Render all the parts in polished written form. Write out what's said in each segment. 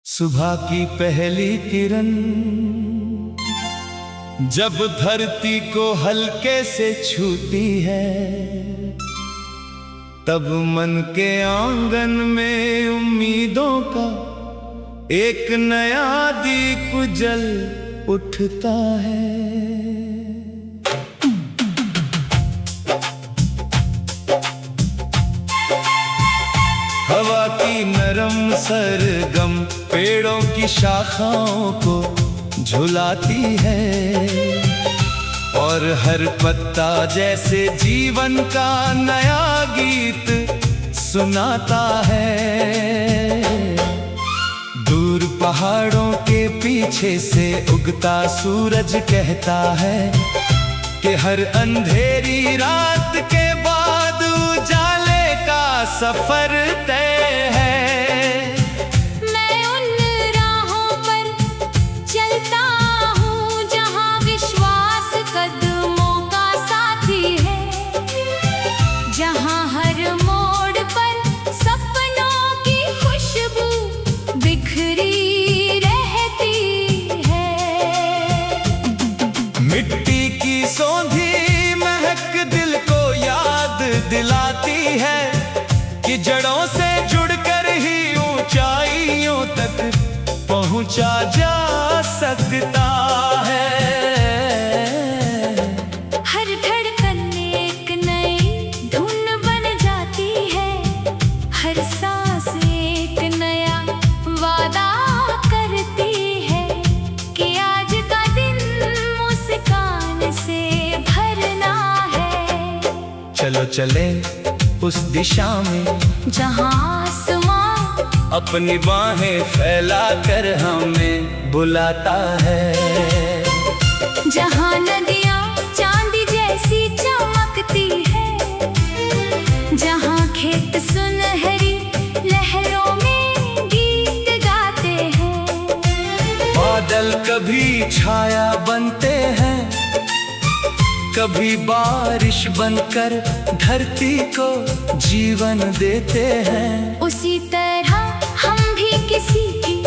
सुबह की पहली किरण जब धरती को हल्के से छूती है, तब मन के आंगन में उम्मीदों का एक नया दीप जल उठता है। हवा की नरम सरगम पेड़ों की शाखाओं को झुलाती है, और हर पत्ता जैसे जीवन का नया गीत सुनाता है। दूर पहाड़ों के पीछे से उगता सूरज कहता है कि हर अंधेरी रात के बाद उजाले का सफर तय है। मिट्टी की सौंधी महक दिल को याद दिलाती है कि जड़ों से जुड़कर ही ऊंचाइयों तक पहुंचा जा सकता है। हर धड़कन एक नई धुन बन जाती है, हर सांस एक नया वादा करती है कि आज का दिन मुस्कान से भरना है। चलो चले उस दिशा में जहां आसमां अपनी बाहें फैला कर हमें बुलाता है, जहां नदियां चांदी जैसी चमकती है, जहां खेत सुनहरी लहरों में गीत गाते हैं। बादल कभी छाया बनते हैं, कभी बारिश बनकर धरती को जीवन देते हैं। उसी तरह हम भी किसी की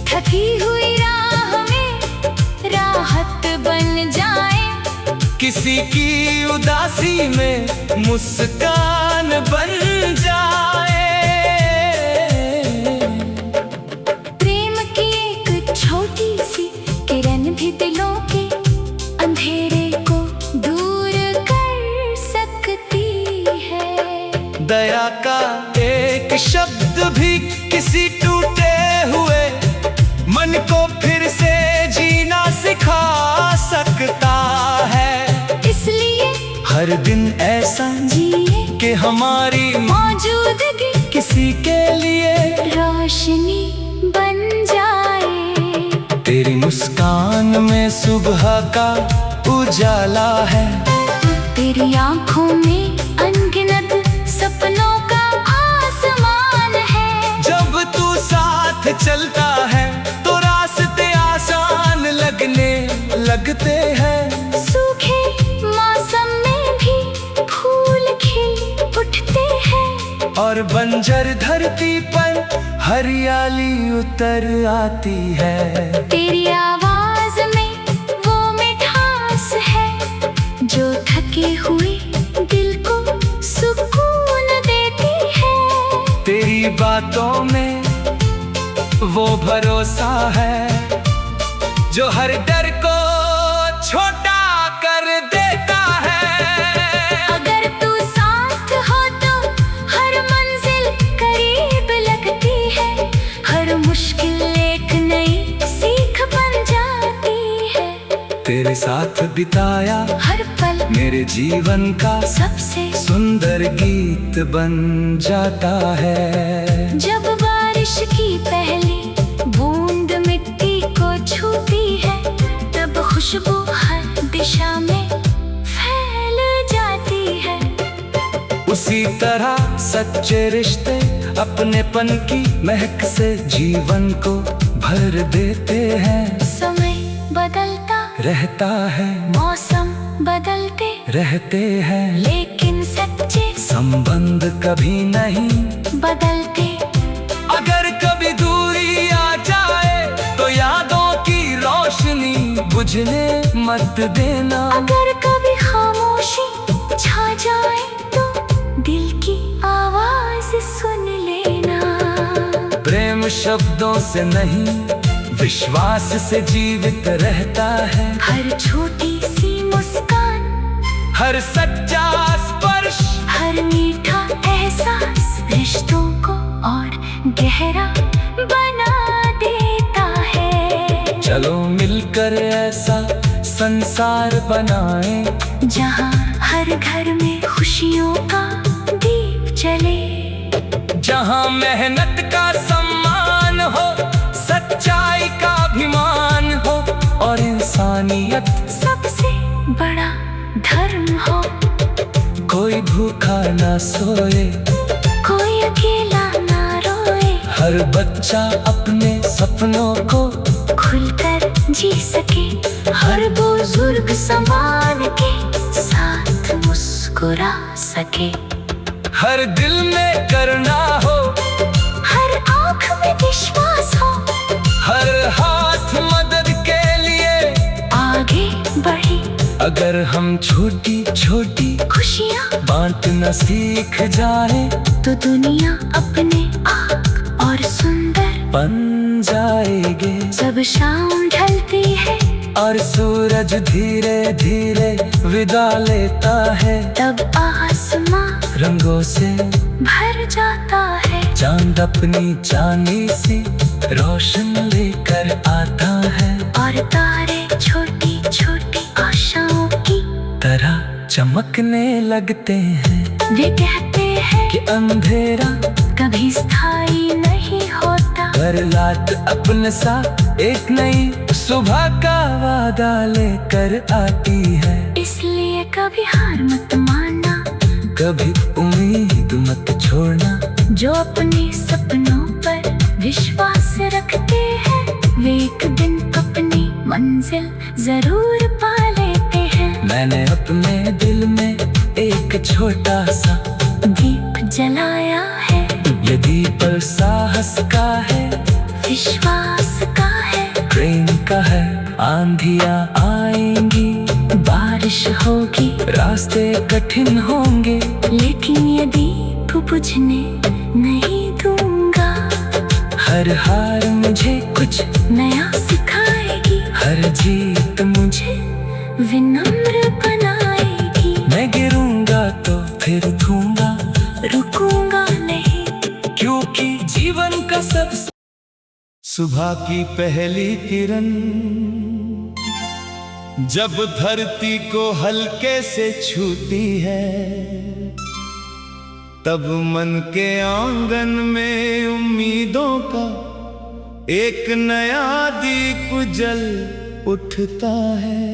थकी हुई राह में राहत बन जाएं, किसी की उदासी में मुस्कान बन जाए। प्रेम की एक छोटी सी किरण भी दिलों के अंधेरे को दूर कर सकती है। दया का एक शब्द भी किसी टूटे हुए मन को फिर से जीना सिखा सकता है। इसलिए हर दिन ऐसा जिए कि हमारी मौजूदगी किसी के लिए रोशनी बन जाए। तेरी मुस्कान में सुबह का उजाला है, तेरी आंखों में अनगिनत सपनों का आसमान है। जब तू साथ चलता है तो रास्ते आसान लगते हैं। सूखे मौसम में भी फूल खिल उठते हैं, और बंजर धरती पर हरियाली उतर आती है। तेरी आवाज में वो मिठास है जो थके हुए दिल को सुकून देती है। तेरी बातों में वो भरोसा है जो हर डर को छोटा कर देता है। अगर तू साथ हो तो हर मंजिल करीब लगती है, हर मुश्किल एक नई सीख बन जाती है। तेरे साथ बिताया हर पल मेरे जीवन का सबसे सुंदर गीत बन जाता है। जब बारिश की पहली बूंद मिट्टी को छूती है, तब खुशबू हर दिशा में फैल जाती है। उसी तरह सच्चे रिश्ते अपनेपन की महक से जीवन को भर देते हैं। समय बदलता रहता है, मौसम बदलते रहते हैं, लेकिन सच्चे संबंध कभी नहीं बदलते। अगर कभी दूरी आ जाए बुझने मत देना। अगर कभी खामोशी छा जाए तो दिल की आवाज सुन लेना। प्रेम शब्दों से नहीं, विश्वास से जीवित रहता है। हर छोटी सी मुस्कान, हर सच्चा स्पर्श, हर मीठा एहसास रिश्तों को और गहरा बना देता है। चलो मिलकर ऐसा संसार बनाएं, जहाँ हर घर में खुशियों का दीप जले। जहाँ मेहनत का सम्मान हो, सच्चाई का अभिमान हो और इंसानियत सबसे बड़ा धर्म हो। कोई भूखा ना सोए, कोई अकेला ना रोए। हर बच्चा अपने सपनों को खुलकर जी सके। हर बुजुर्ग सम्मान के साथ मुस्कुरा सके। हर दिल में करना हो, हर आँख में विश्वास हो। हर हाथ मदद के लिए आगे बढ़े। अगर हम छोटी छोटी खुशियाँ बांटना सीख जाए तो दुनिया अपने आप और सुंदर बन जाएगे। जब शाम ढलती है और सूरज धीरे धीरे विदा लेता है, तब आसमां रंगों से भर जाता है। चांद अपनी चांदी सी रोशन लेकर आता है और तारे छोटी छोटी आशाओं की तरह चमकने लगते हैं। वे कहते हैं कि अंधेरा कभी स्थायी नहीं होता। हर रात अपने साथ एक नई सुबह का वादा लेकर आती है। इसलिए कभी हार मत मानना, कभी उम्मीद मत छोड़ना। जो अपने सपनों पर विश्वास रखते हैं वे एक दिन अपनी मंजिल जरूर पा लेते हैं। मैंने अपने दिल में एक छोटा सा दीप जलाया है। ये दीप साहस का है, विश्वास का है, प्रेम का है। आंधियां आएंगी, बारिश होगी, रास्ते कठिन होंगे, लेकिन ये दीप बुझने नहीं दूंगा। हर हार मुझे कुछ नया सिखाएगी, हर जीत मुझे विनम्र बनाएगी। मैं गिरूंगा तो फिर उठूंगा, रुकूंगा नहीं, क्योंकि जीवन का सब सुबह की पहली किरण जब धरती को हल्के से छूती है, तब मन के आंगन में उम्मीदों का एक नया दीप जल उठता है।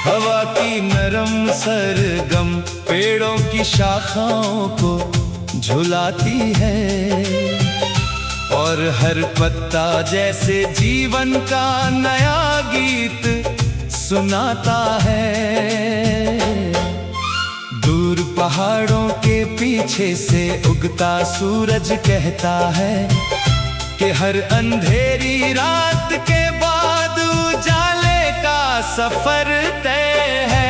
हवा की नरम सरगम पेड़ों की शाखाओं को झुलाती है और हर पत्ता जैसे जीवन का नया गीत सुनाता है। दूर पहाड़ों के पीछे से उगता सूरज कहता है कि हर अंधेरी रात के बाद उजाले का सफर तय है।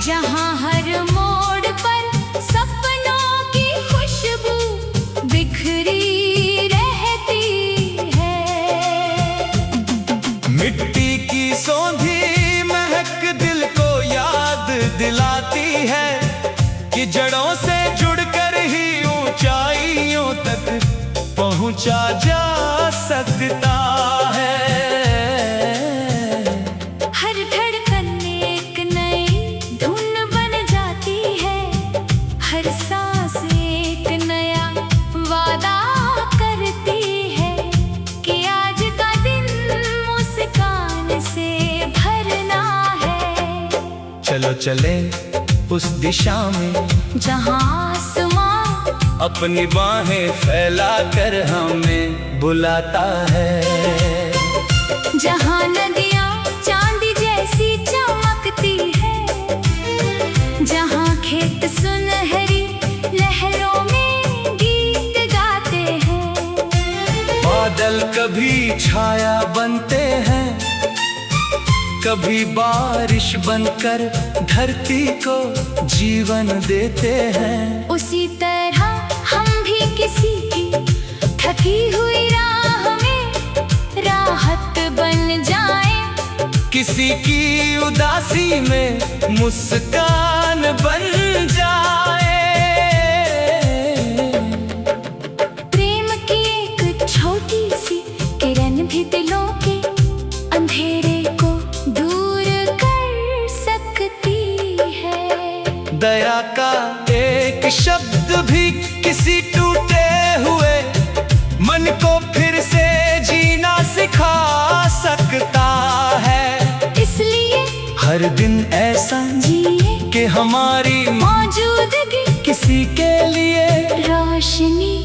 जहाँ हर मोड़ पर सपनों की खुशबू बिखरी रहती है। मिट्टी की सौंधी महक दिल को याद दिलाती है कि जड़ों से जुड़कर ही ऊंचाइयों तक पहुंचा जा सकता है। हर सांस एक नया वादा करती है कि आज का दिन मुस्कान से भरना है। चलो चले उस दिशा में जहाँ आसमां अपनी बाहें फैला कर हमें बुलाता है। जहाँ नदियाँ चांदी जैसी चमकती है, जहाँ खेत सुनहरी लहरों में गीत गाते हैं। बादल कभी छाया बनते हैं, कभी बारिश बनकर धरती को जीवन देते हैं। उसी तरह हम भी किसी की थकी हुई राह में राहत बन जाएं, किसी की उदासी में मुस्कान बन जाए। प्रेम की एक छोटी सी किरण भी दिलों के अंधेरे को दूर कर सकती है। दया का एक शब्द भी किसी टूटे हुए मन को फिर से जीना सिखा सकता है। इसलिए हर दिन ऐसा जिए कि हमारी मौजूदगी किसी के लिए रोशनी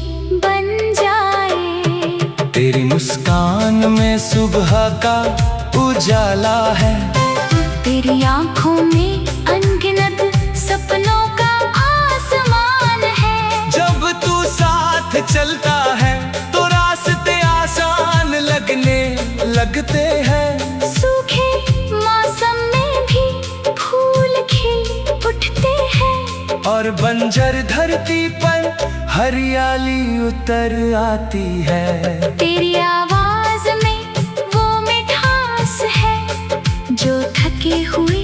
बन जाए। तेरी मुस्कान में सुबह का उजाला है, तेरी आंखों में अनगिनत सपनों का आसमान है। जब तू साथ चलता है तो रास्ते आसान लगते हैं। सूखे मौसम में भी फूल खिल उठते हैं, और बंजर धरती पर हरियाली उतर आती है। तेरी आवाज में वो मिठास है जो थके हुए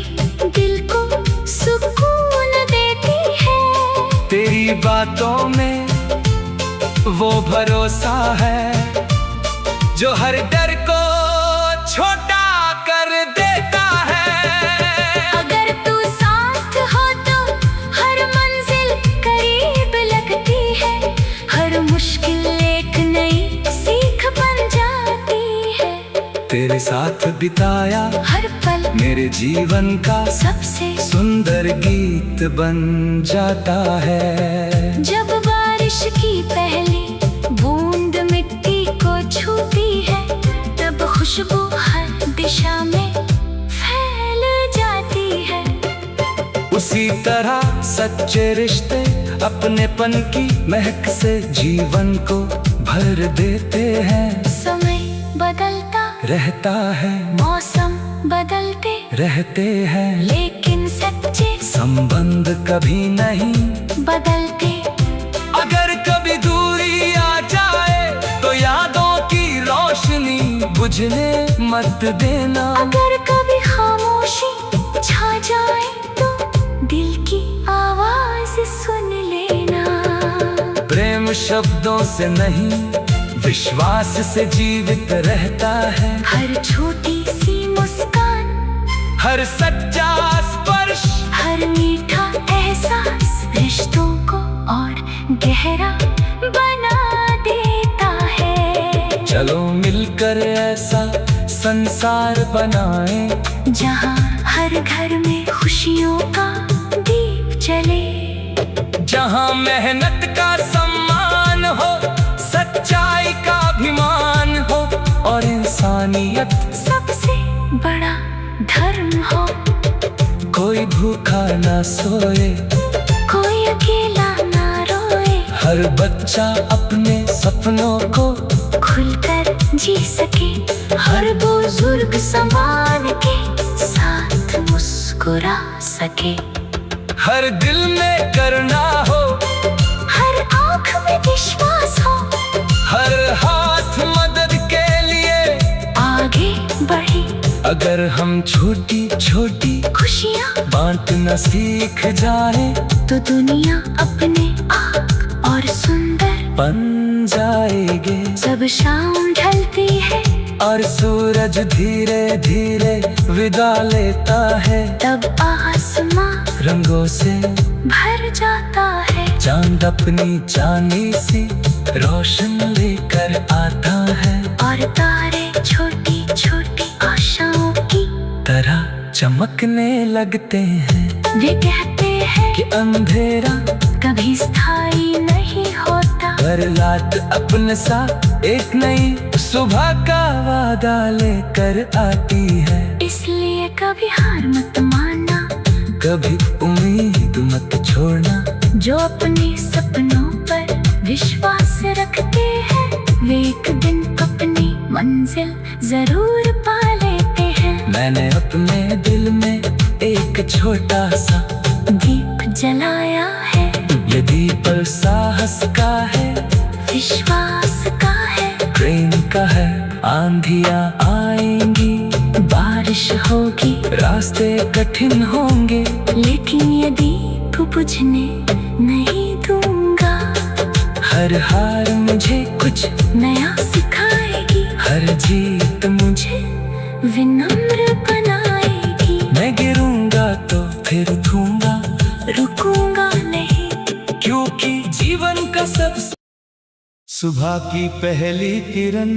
दिल को सुकून देती है। तेरी बातों में वो भरोसा है जो हर डर को छोटा कर देता है। अगर तू साथ हो तो हर मंजिल करीब लगती है, हर मुश्किल एक नई सीख बन जाती है। तेरे साथ बिताया हर पल मेरे जीवन का सबसे सुंदर गीत बन जाता है। जब बारिश की पहली बूंद मिट्टी को छूती है, तब खुशबू हर दिशा में फैल जाती है। उसी तरह सच्चे रिश्ते अपनेपन की महक से जीवन को भर देते हैं। समय बदलता रहता है, मौसम बदलते रहते हैं, लेकिन सच्चे संबंध कभी नहीं बदलते। अगर कभी दूरी आ जाए तो यादों की रोशनी बुझने मत देना। अगर कभी खामोशी छा जाए तो दिल की आवाज सुन लेना। प्रेम शब्दों से नहीं विश्वास से जीवित रहता है। हर छोटी सी मुस्कान, हर सच्चा स्पर्श, हर मीठा एहसास रिश्तों को और गहरा बना देता है। चलो मिलकर ऐसा संसार बनाएं जहाँ हर घर में खुशियों का दीप जले, जहाँ मेहनत का सम्मान हो, सच्चाई का अभिमान हो और इंसानियत सबसे बड़ा धर्म हो। कोई भूखा ना सोए, कोई अकेला ना रोए, हर बच्चा अपने सपनों को खुलकर जी सके, हर बुजुर्ग संभाल के साथ मुस्कुरा सके। हर दिल में करना हो, हर आँख में विश्वास हो, हर हाथ मदद के लिए आगे बढ़े। अगर हम छोटी छोटी खुशियाँ बांटना सीख जाए तो दुनिया अपने आप और सुंदर बन जाएगे। जब शाम ढलती है और सूरज धीरे धीरे विदा लेता है, तब आसमां रंगों से भर जाता है। चांद अपनी चांदी सी रोशन लेकर आता है, और तारे छोटी छोटी आशाओं की तरह चमकने लगते हैं। वे कहते हैं कि अंधेरा कभी स्थायी नहीं होता, हर रात अपने साथ एक नई सुबह का वादा लेकर आती है। इसलिए कभी हार मत मानना, कभी उम्मीद मत छोड़ना। जो अपने सपनों पर विश्वास रखते हैं वे एक दिन अपनी मंजिल जरूर पा लेते हैं। मैंने अपने दिल में एक छोटा सा दीप जलाया है, ये दीप साहस का है, विश्वास का है, प्रेम का है। आंधियां आएंगी, बारिश होगी, रास्ते कठिन होंगे, लेकिन ये दीप बुझने नहीं दूंगा। हर हार मुझे कुछ नया सिखाएगी, हर जीत मुझे विनम्र बनाएगी। मैं गिरूंगा तो फिर उठूंगा, रुकूंगा नहीं, क्योंकि जीवन का सब सुबह की पहली किरण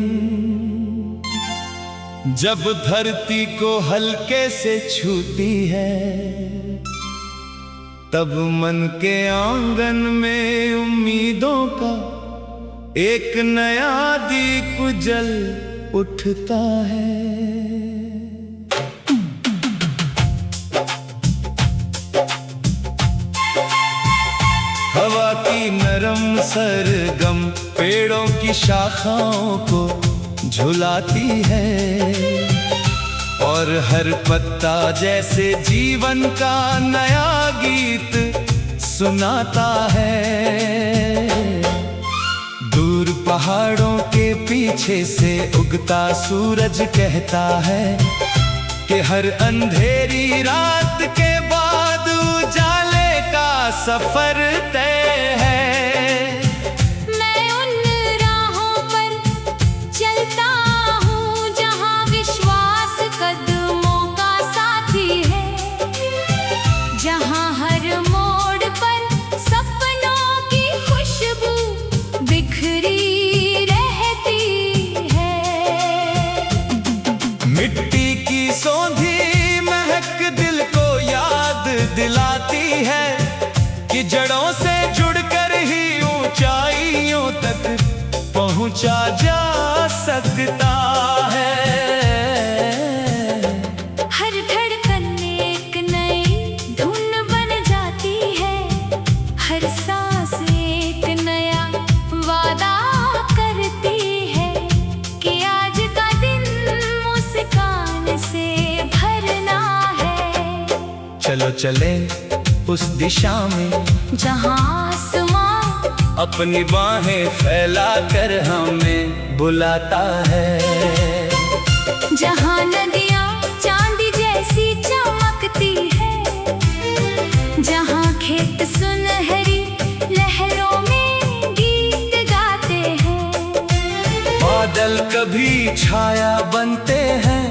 जब धरती को हल्के से छूती है, तब मन के आंगन में उम्मीदों का एक नया दीप जल उठता है। हवा की नरम सरगम पेड़ों की शाखाओं को झुलाती है, और हर पत्ता जैसे जीवन का नया गीत सुनाता है। दूर पहाड़ों के पीछे से उगता सूरज कहता है कि हर अंधेरी रात के बाद उजाले का सफर तय है। मैं उन राहों पर चलता हूँ जहाँ विश्वास कदमों का साथी है, जहाँ हर मोड़ पर सपनों की खुशबू बिखरी रहती है। मिट्टी की सौंधी महक दिल को याद दिलाती है कि जड़ों से जुड़कर ही ऊंचाइयों तक पहुंचा जा सकता है। हर धड़कन एक नई धुन बन जाती है, हर सांस एक नया वादा करती है कि आज का दिन मुस्कान से भरना है। चलो चले उस दिशा में जहाँ आसमां अपनी बाहें फैला कर हमें बुलाता है, जहाँ नदियाँ चांदी जैसी चमकती है, जहाँ खेत सुनहरी लहरों में गीत गाते हैं। बादल कभी छाया बनते हैं,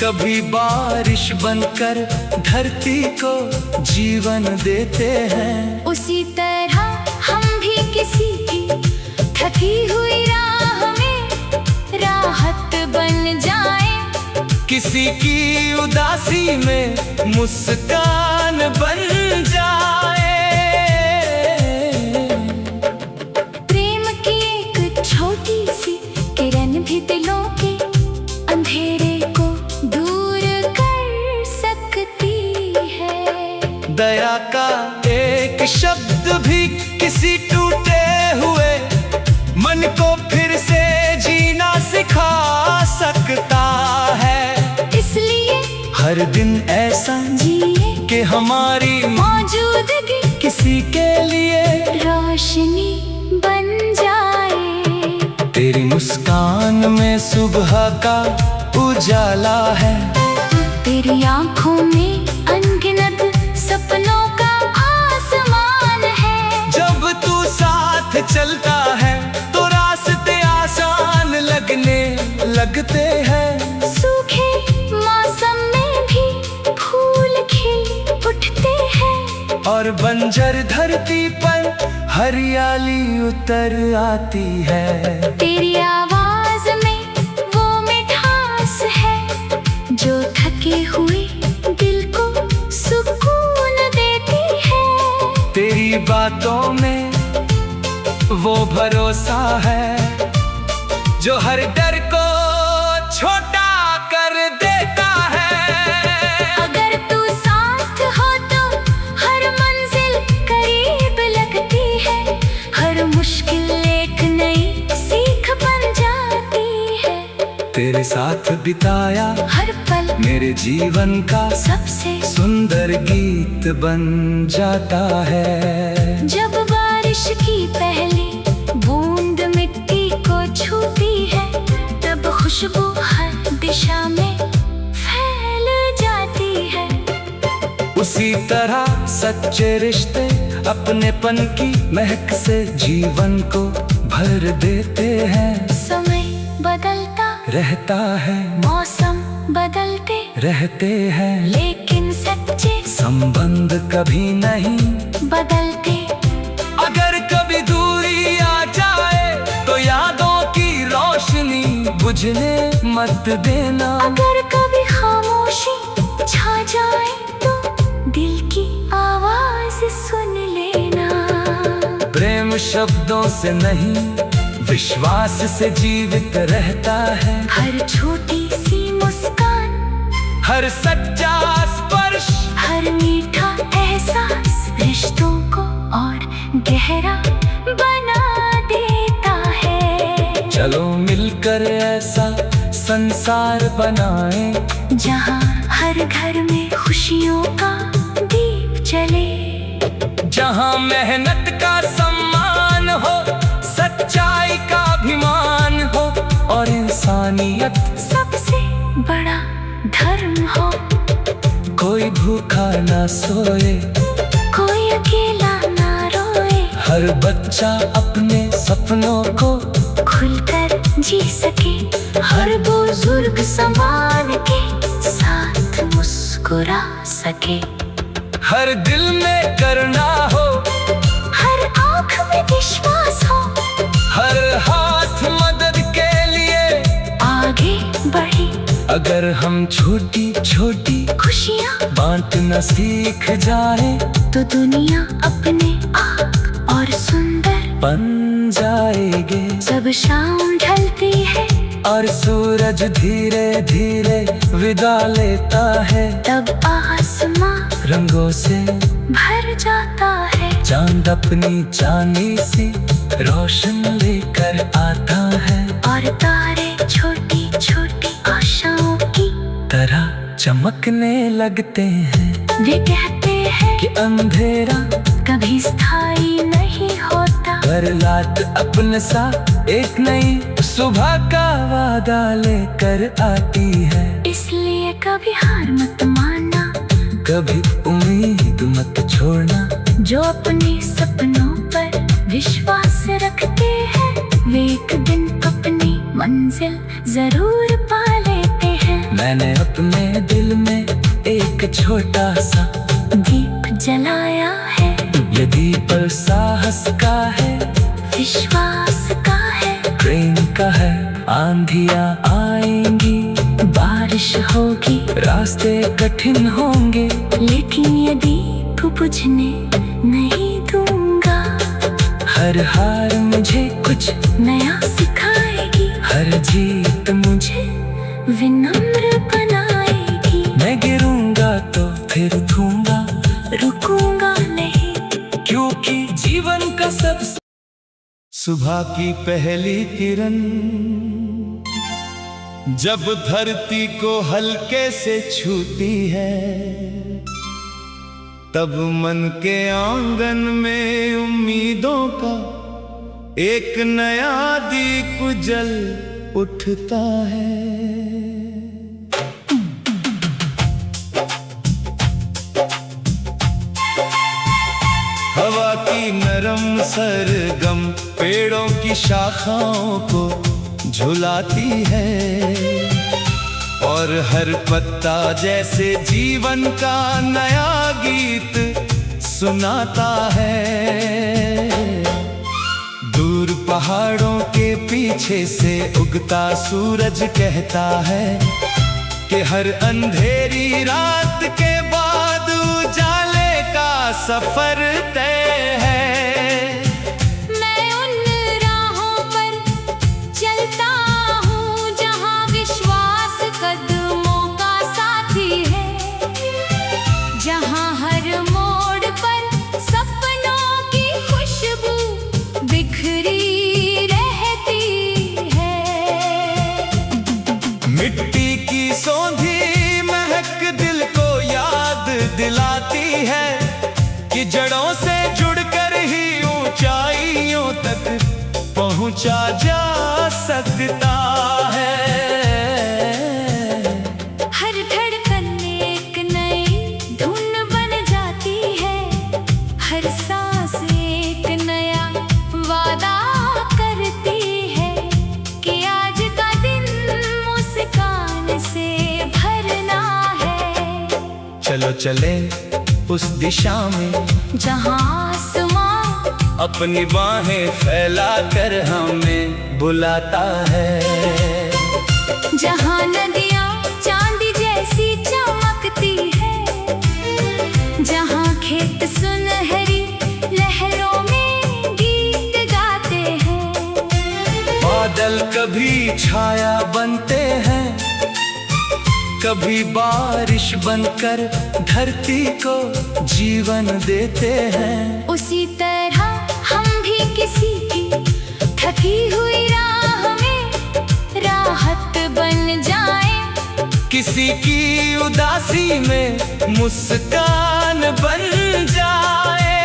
कभी बारिश बनकर धरती को जीवन देते हैं। उसी तरह हम भी किसी की थकी हुई राह में राहत बन जाएं, किसी की उदासी में मुस्कान बन जाए। प्रेम की एक छोटी सी किरण भी दिलों के अंधेरे को दूर कर सकती है। दया का एक शब्द भी किसी टूटे हुए मन को फिर से जीना सिखा सकता है। इसलिए हर दिन ऐसा जिए कि हमारी मौजूदगी किसी के लिए रोशनी बन जाए। तेरी मुस्कान में सुबह का उजाला है, तेरी आंखों में अनगिनत सपनों का आसमान है। जब तू साथ चलता है तो रास्ते आसान लगते हैं। सूखे मौसम में भी फूल खिल उठते हैं, और बंजर धरती पर हरियाली उतर आती है। तेरी आवाज में वो मिठास है जो थके हुए दिल को सुकून देती है। तेरी बातों में वो भरोसा है जो हर डर को छोटा कर देता है। अगर तू साथ हो तो हर मंजिल करीब लगती है, हर मुश्किल एक नई सीख बन जाती है। तेरे साथ बिताया हर पल मेरे जीवन का सबसे सुंदर गीत बन जाता है। जब बारिश की पहली बूंद मिट्टी को छूती है, तब खुशबू हर दिशा में फैल जाती है। उसी तरह सच्चे रिश्ते अपनेपन की महक से जीवन को भर देते हैं। समय बदलता रहता है, मौसम बदलते रहते हैं, लेकिन सच्चे संबंध कभी नहीं बदलते। अगर कभी दूरी आ जाए तो यादों की रोशनी बुझने मत देना। अगर कभी खामोशी छा जाए तो दिल की आवाज सुन लेना। प्रेम शब्दों से नहीं, विश्वास से जीवित रहता है। हर छोटी सी मुस्कान, हर सच्चा स्पर्श, हर मीठा एहसास रिश्तों को और गहरा बना देता है। चलो मिलकर ऐसा संसार बनाएं जहाँ हर घर में खुशियों का दीप जले, जहाँ मेहनत का सम्मान हो, सच्चाई का अभिमान हो और इंसानियत सबसे बड़ा धर्म हो। कोई भूखा ना सोए, कोई अकेला ना रोए, हर बच्चा अपने सपनों को खुलकर जी सके, हर बुजुर्ग संभाल के साथ मुस्कुरा सके। हर दिल में करना हो, हर आँख में विश्वास हो, हर हाथ मदद के लिए आगे बढ़े। अगर हम छोटी छोटी खुशियाँ बांटना सीख जाए तो दुनिया अपने आप और सुंदर बन जाएंगे। जब शाम ढलती है और सूरज धीरे धीरे विदा लेता है, तब आसमां रंगों से भर जाता है। चांद अपनी चांदी सी रोशन लेकर आता है और तारे छोटी छोटी आशाओं की तरह चमकने लगते हैं। वे कहते हैं कि अंधेरा कभी स्थायी नहीं होता, हर रात अपने साथ एक नई सुबह का वादा लेकर आती है। इसलिए कभी हार मत मानना, कभी उम्मीद मत छोड़ना। जो अपने सपनों पर विश्वास रखते हैं वे एक दिन अपनी मंजिल जरूर पा लेते हैं। मैंने अपने दिल में एक छोटा सा दीप जलाया है, ये दीप साहस का है, विश्वास का है, प्रेम का है। आंधियां आएंगी, बारिश होगी, रास्ते कठिन होंगे, लेकिन ये दीप बुझने नहीं दूंगा। हर हार मुझे कुछ नया सिखाएगी, हर जीत मुझे विनम्र बनाएगी। मैं गिरूंगा तो फिर उठूंगा, रुकूंगा नहीं, क्योंकि जीवन का सब सुबह की पहली किरण जब धरती को हल्के से छूती है, तब मन के आंगन में उम्मीदों का एक नया दीप जल उठता है। हवा की नरम सरगम पेड़ों की शाखाओं को झुलाती है और हर पत्ता जैसे जीवन का नया गीत सुनाता है। दूर पहाड़ों के पीछे से उगता सूरज कहता है कि हर अंधेरी रात के बाद उजाले का सफर तय है। मैं उन पहुंचा जा सकता है। हर धड़कन एक नई धुन बन जाती है, हर सांस एक नया वादा करती है कि आज का दिन मुस्कान से भरना है। चलो चले उस दिशा में जहाँ आसमां अपनी बाहें फैला कर हमें बुलाता है। जहाँ नदियाँ चांदी जैसी चमकती है, जहाँ खेत सुनहरी लहरों में गीत गाते हैं। बादल कभी छाया बनते हैं, कभी बारिश बनकर धरती को जीवन देते हैं। उसी तरह हम भी किसी की थकी हुई राह में राहत बन जाएं। किसी की उदासी में मुस्कान बन जाए।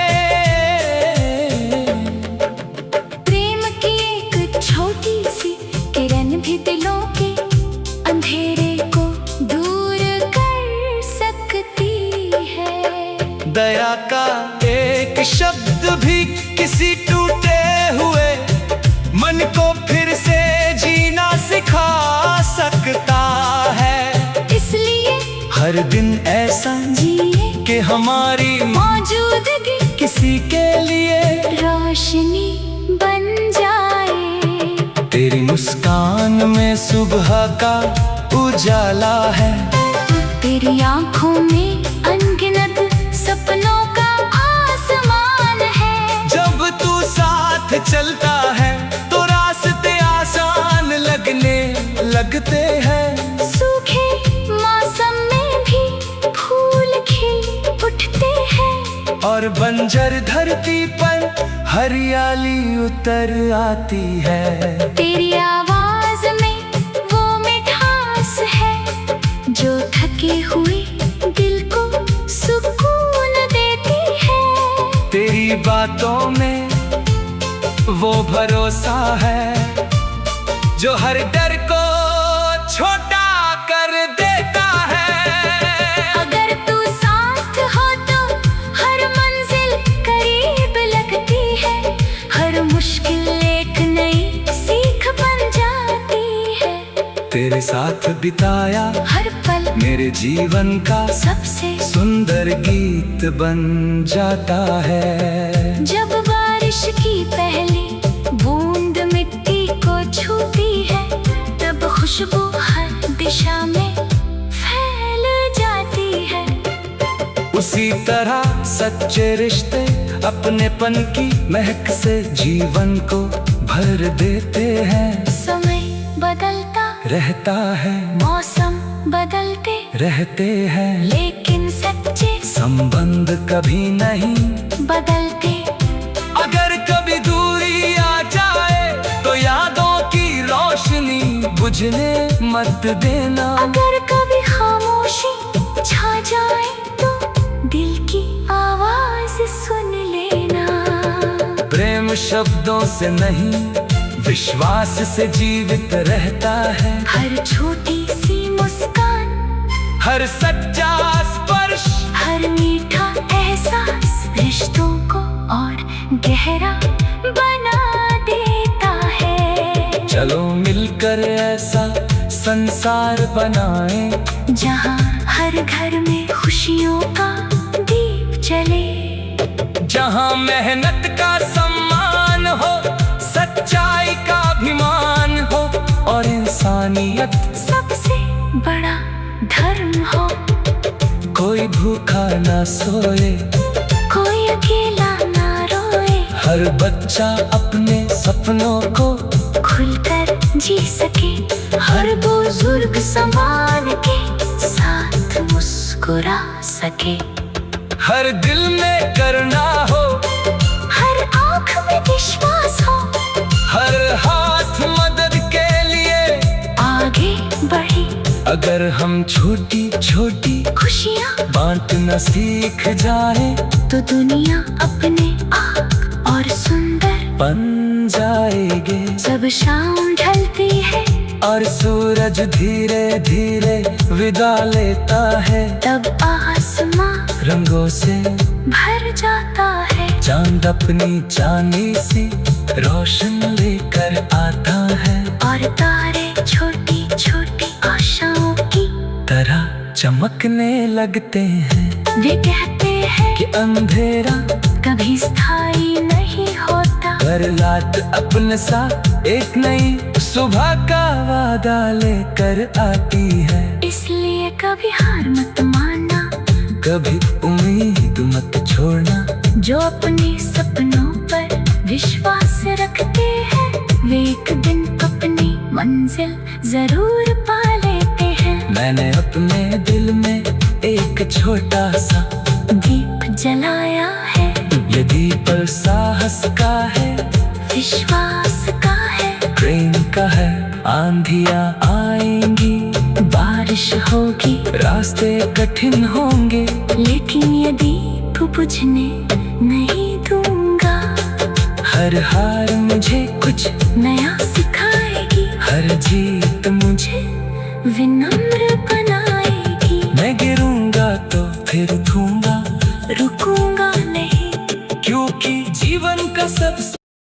प्रेम की एक छोटी सी किरण भी दिलों के अंधेरे को दूर कर सकती है। दया का एक शब्द भी किसी टूटे हुए मन को फिर से जीना सिखा सकता है। इसलिए हर दिन ऐसा जिए कि हमारी मौजूदगी किसी के लिए रोशनी बन जाए। तेरी मुस्कान में सुबह का उजाला है। तेरी आंखों में अनगिनत सपनों का आसमान है। जब तू साथ चलता है तो रास्ते आसान लगते हैं। सूखे मौसम में भी फूल खिल उठते हैं, और बंजर धरती पर हरियाली उतर आती है। तेरी आवाज में वो मिठास है जो थके हुए दिल को सुकून देती है। तेरी बातों में वो भरोसा है जो हर डर को छोटा कर देता है। अगर तू साथ हो तो हर मंजिल करीब लगती है, हर मुश्किल एक नई सीख बन जाती है। तेरे साथ बिताया हर पल मेरे जीवन का सबसे सुंदर गीत बन जाता है। जब बारिश की पहली बूंद मिट्टी को छूती है, तब खुशबू हर दिशा में फैल जाती है। उसी तरह सच्चे रिश्ते अपनेपन की महक से जीवन को भर देते हैं। समय बदलता रहता है, मौसम बदलते रहते हैं, लेकिन सच्चे संबंध कभी नहीं बदलते। अगर कभी दूरी आ जाए तो यादों की रोशनी बुझने मत देना। अगर कभी खामोशी छा जाए तो दिल की आवाज सुन लेना। प्रेम शब्दों से नहीं विश्वास से जीवित रहता है। हर छोटी सी मुस्कान, हर सच्चा स्पर्श, हर मीठा एहसास रिश्तों को और गहरा बना देता है। चलो मिलकर ऐसा संसार बनाएं जहाँ हर घर में खुशियों का दीप जले, जहाँ मेहनत का सम्मान हो, सच्चाई का अभिमान हो और इंसानियत सबसे बड़ा धर्म हो। कोई भूखा ना सोए, कोई अकेला ना रोए, हर बच्चा अपने सपनों को खुलकर जी सके, हर बुजुर्ग संभाल के साथ मुस्कुरा सके। हर दिल में करना हो, हर आँख में विश्वास हो, हर हाथ मदद के लिए आगे बढ़े। अगर हम छोटी छोटी खुशियाँ बांटना सीख जाए तो दुनिया अपने आप और सुंदर बन जाएंगे। जब शाम ढलती है और सूरज धीरे धीरे विदा लेता है, तब आसमां रंगों से भर जाता है। चांद अपनी चांदी सी रोशन लेकर आता है, और तारे छोटी छोटी आशाओं की तरह चमकने लगते हैं। वे कहते हैं कि अंधेरा कभी स्थायी नहीं होता, हर रात अपने साथ एक नई सुबह का वादा लेकर आती है। इसलिए कभी हार मत मानना, कभी उम्मीद मत छोड़ना। जो अपने सपनों पर विश्वास रखते हैं, वे एक दिन अपनी मंजिल जरूर पा लेते हैं। मैंने अपने दिल में एक छोटा सा दीप जलाया है, ये दीप साहस का है, विश्वास का है, प्रेम का है। आंधियां आएंगी, बारिश होगी, रास्ते कठिन होंगे, लेकिन ये दीप बुझने नहीं दूंगा। हर हार मुझे कुछ नया सिखाएगी, हर जीत मुझे विनम्र बनाएगी। मैं गिरूंगा तो फिर उठूंगा, रुकूंगा नहीं, क्योंकि जीवन का सबसे